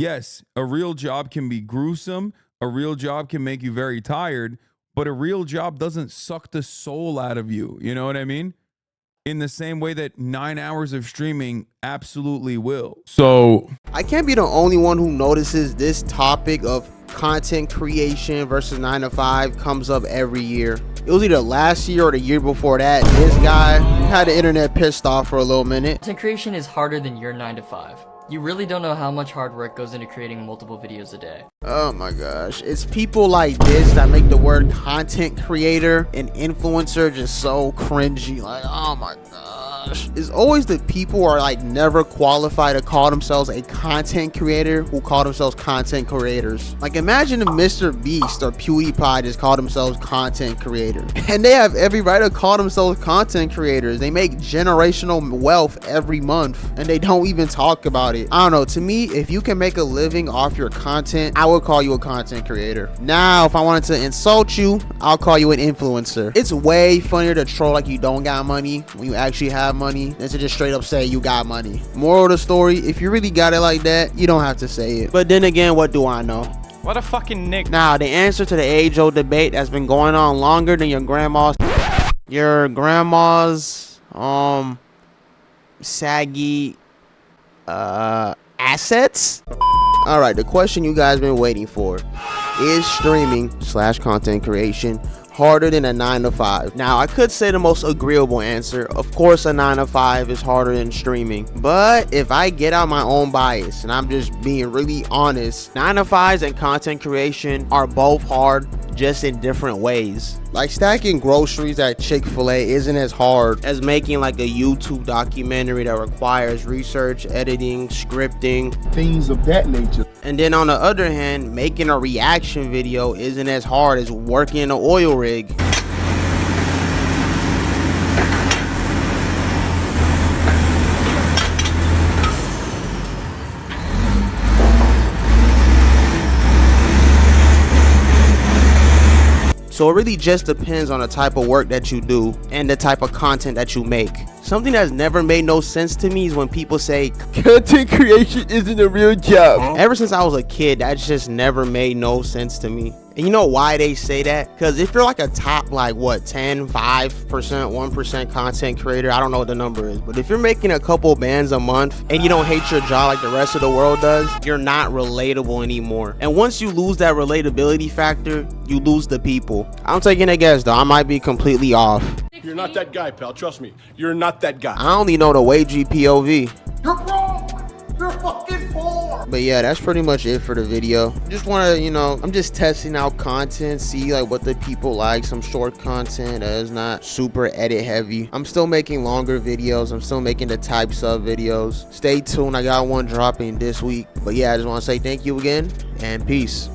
Yes, a real job can be gruesome. A real job can make you very tired, but a real job doesn't suck the soul out of you. You know what I mean? In the same way that 9 hours of streaming absolutely will. So I can't be the only one who notices this topic of content creation versus 9 to 5 comes up every year. It was either last year or the year before that. This guy had the internet pissed off for a little minute. Content creation is harder than your 9 to 5. You really don't know how much hard work goes into creating multiple videos a day. Oh my gosh, it's people like this that make the word content creator and influencer just so cringy. Like, oh my gosh, it's always the people who are like never qualified to call themselves a content creator who call themselves content creators. Like, imagine if Mr. Beast or PewDiePie just call themselves content creator, and they have every right to call themselves content creators. They make generational wealth every month and they don't even talk about it. I don't know, to me, if you can make a living off your content, I would call you a content creator. Now, if I wanted to insult you, I'll call you an influencer. It's way funnier to troll like you don't got money when you actually have money than to just straight up say you got money. Moral of the story, if you really got it like that, you don't have to say it. But then again, what do I know? What a fucking nick. Now, the answer to the age-old debate that's been going on longer than your grandma's saggy assets. All right, the question you guys been waiting for: is streaming / content creation harder than a 9 to 5? Now, I could say the most agreeable answer, of course a 9 to 5 is harder than streaming. But if I get out my own bias and I'm just being really honest, 9 to 5s and content creation are both hard, just in different ways. Like, stacking groceries at Chick-fil-A isn't as hard as making like a YouTube documentary that requires research, editing, scripting, things of that nature. And then on the other hand, making a reaction video isn't as hard as working in an oil rig. So it really just depends on the type of work that you do and the type of content that you make. Something that's never made no sense to me is when people say content creation isn't a real job. Ever since I was a kid, that's just never made no sense to me. And you know why they say that? Because if you're like a top, like what, 10, 5%, 1% content creator, I don't know what the number is, but if you're making a couple bands a month and you don't hate your job like the rest of the world does, you're not relatable anymore. And once you lose that relatability factor, you lose the people. I'm taking a guess though, I might be completely off. You're not that guy, pal. Trust me. You're not that guy. I only know the wagey POV. You're broke. You're fucking poor. But yeah, that's pretty much it for the video. Just want to, I'm just testing out content, see like what the people like, some short content that is not super edit heavy. I'm still making longer videos. I'm still making the types of videos. Stay tuned. I got one dropping this week. But yeah, I just want to say thank you again and peace.